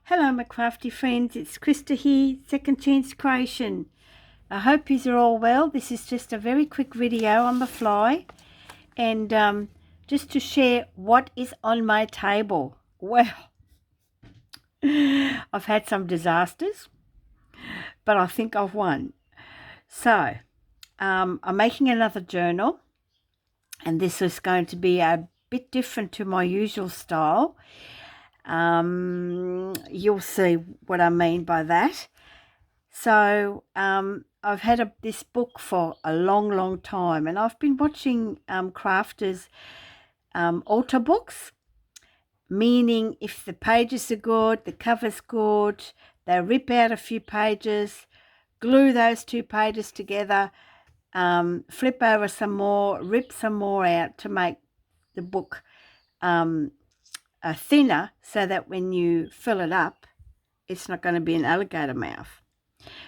Hello my crafty friends, it's Krista here, Second Chance Creation. I hope you're all well. This is just a very quick video on the fly and just to share what is on my table. Well, I've had some disasters, but I think I've won. So, I'm making another journal, and this is going to be a bit different to my usual style. You'll see what I mean by that. So I've had this book for a long time, and I've been watching crafters alter books, meaning if the pages are good, the cover's good, they rip out a few pages, glue those two pages together, flip over some more, rip some more out to make the book thinner, so that when you fill it up, it's not going to be an alligator mouth.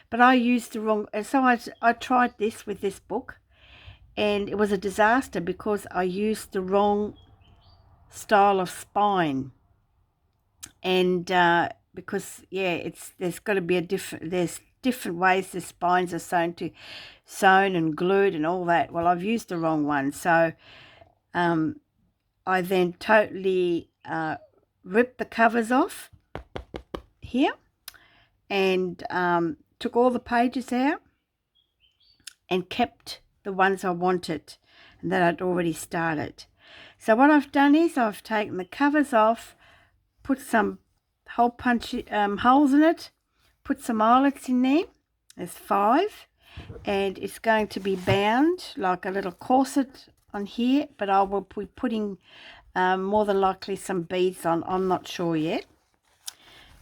But I used the wrong, so I tried this with this book, and it was a disaster because I used the wrong style of spine. And because there's got to be there's different ways the spines are sewn and glued and all that. Well, I've used the wrong one, so I then totally ripped the covers off here and took all the pages out and kept the ones I wanted and that I'd already started. So what I've done is I've taken the covers off, put some hole punch holes in it, put some eyelets in there. There's 5, and it's going to be bound like a little corset on here, but I will be putting more than likely some beads on. I'm not sure yet.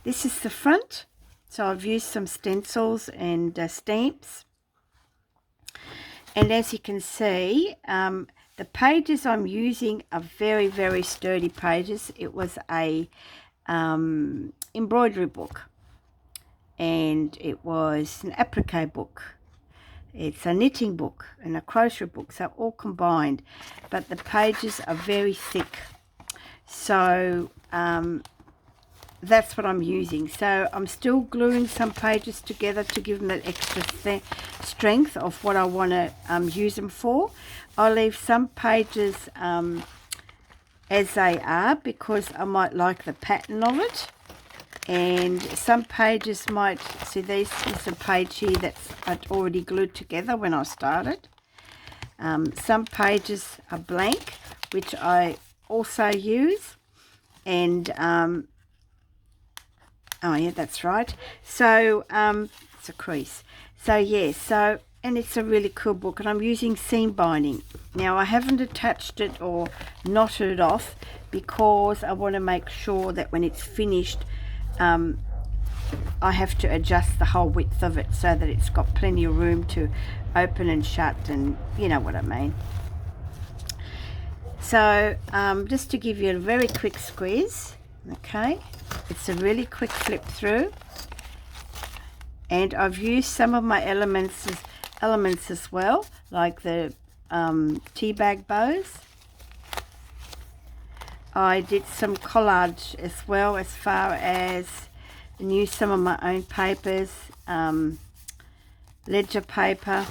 This is the front. So I've used some stencils and stamps, and as you can see, the pages I'm using are very sturdy pages. It was a embroidery book, and it was an applique book, it's a knitting book and a crochet book, so all combined, but the pages are very thick. So that's what I'm using. So I'm still gluing some pages together to give them that extra strength of what I want to use them for. I'll leave some pages as they are because I might like the pattern of it, and some pages might, see, this is a page here that's I'd already glued together when I started. Some pages are blank, which I also use, and oh yeah, that's right. So it's a crease. So yeah, so, and it's a really cool book, and I'm using seam binding. Now I haven't attached it or knotted it off because I want to make sure that when it's finished, I have to adjust the whole width of it so that it's got plenty of room to open and shut, and you know what I mean. So just to give you a very quick squeeze, okay, it's a really quick flip through, and I've used some of my elements as well, like the tea bag bows. I did some collage as well, as far as, and used some of my own papers, ledger paper.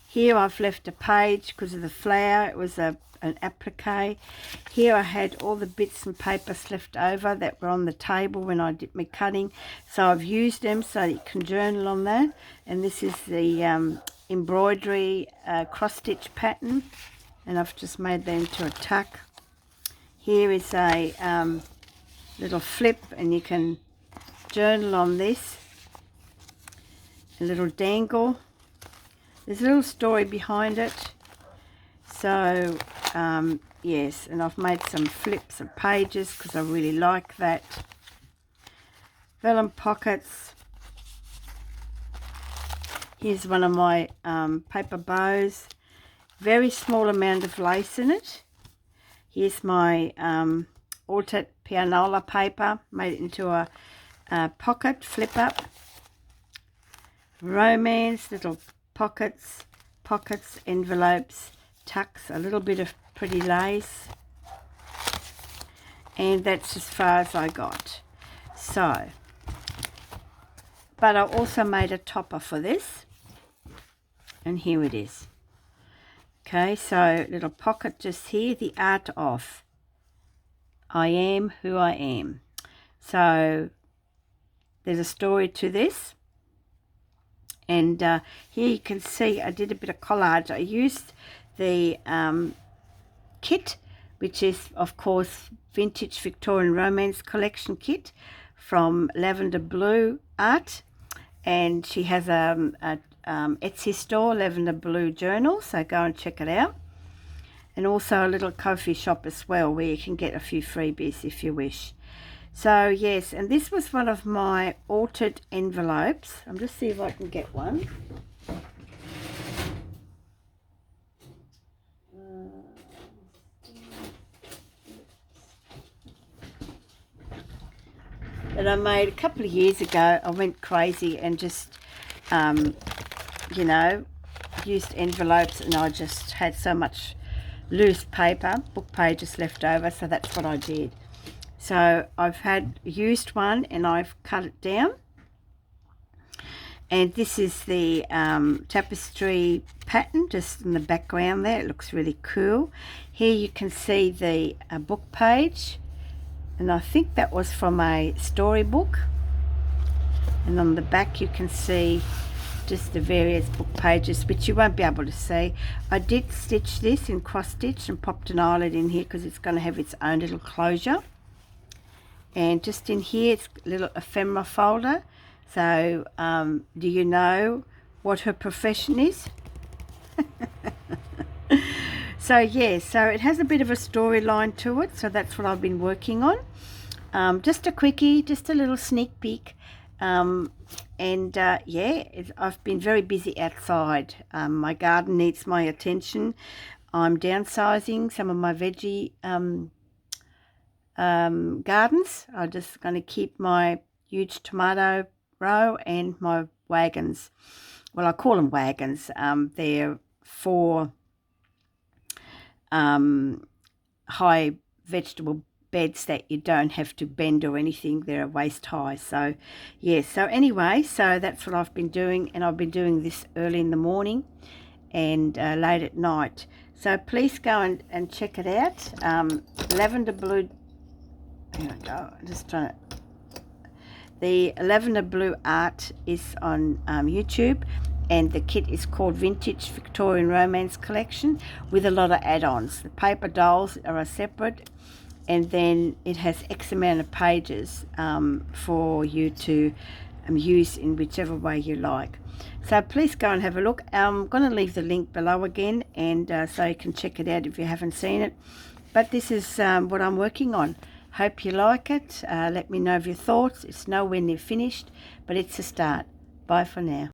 Here I've left a page because of the flower. It was an applique. Here I had all the bits and papers left over that were on the table when I did my cutting, so I've used them so that you can journal on that. And this is the embroidery cross stitch pattern, and I've just made that into a tuck. Here is a little flip, and you can journal on this. A little dangle. There's a little story behind it. So yes, and I've made some flips of pages because I really like that. Vellum pockets. Here's one of my paper bows. Very small amount of lace in it. Here's my Alta Pianola paper. Made it into a pocket flip up. Romance, little pockets, envelopes, tucks, a little bit of pretty lace, and that's as far as I got. So, but I also made a topper for this, and here it is. Okay, so little pocket just here, the art of I am who I am. So there's a story to this, and here you can see I did a bit of collage. I used the kit, which is of course Vintage Victorian Romance Collection kit from Lavender Blue Art, and she has a Etsy store, Lavender Blue Journal, so go and check it out. And also a little Ko-fi shop as well, where you can get a few freebies if you wish. So yes, and this was one of my altered envelopes. I'm just see if I can get one. That I made a couple of years ago. I went crazy and just, you know, used envelopes, and I just had so much loose paper, book pages left over, so that's what I did. So I've had used one and I've cut it down, and this is the tapestry pattern just in the background there. It looks really cool. Here you can see the book page, and I think that was from a storybook, and on the back you can see just the various book pages, which you won't be able to see. I did stitch this in cross stitch and popped an eyelet in here because it's going to have its own little closure. And just in here it's a little ephemera folder. So do you know what her profession is? So yeah, so it has a bit of a storyline to it, so that's what I've been working on. Just a quickie, just a little sneak peek. Yeah, I've been very busy outside. My garden needs my attention. I'm downsizing some of my veggie gardens. I'm just going to keep my huge tomato row and my wagons. Well, I call them wagons. They're 4 high vegetable beds that you don't have to bend or anything. They're waist high. So yeah, so anyway, so that's what I've been doing, and I've been doing this early in the morning and late at night. So please go and check it out. Lavender Blue, here we go, I'm just trying to, the Lavender Blue Art is on YouTube, and the kit is called Vintage Victorian Romance Collection with a lot of add-ons. The paper dolls are a separate, and then it has X amount of pages for you to use in whichever way you like. So please go and have a look. I'm going to leave the link below again, and so you can check it out if you haven't seen it. But this is what I'm working on. Hope you like it. Let me know of your thoughts. It's nowhere near finished, but it's a start. Bye for now.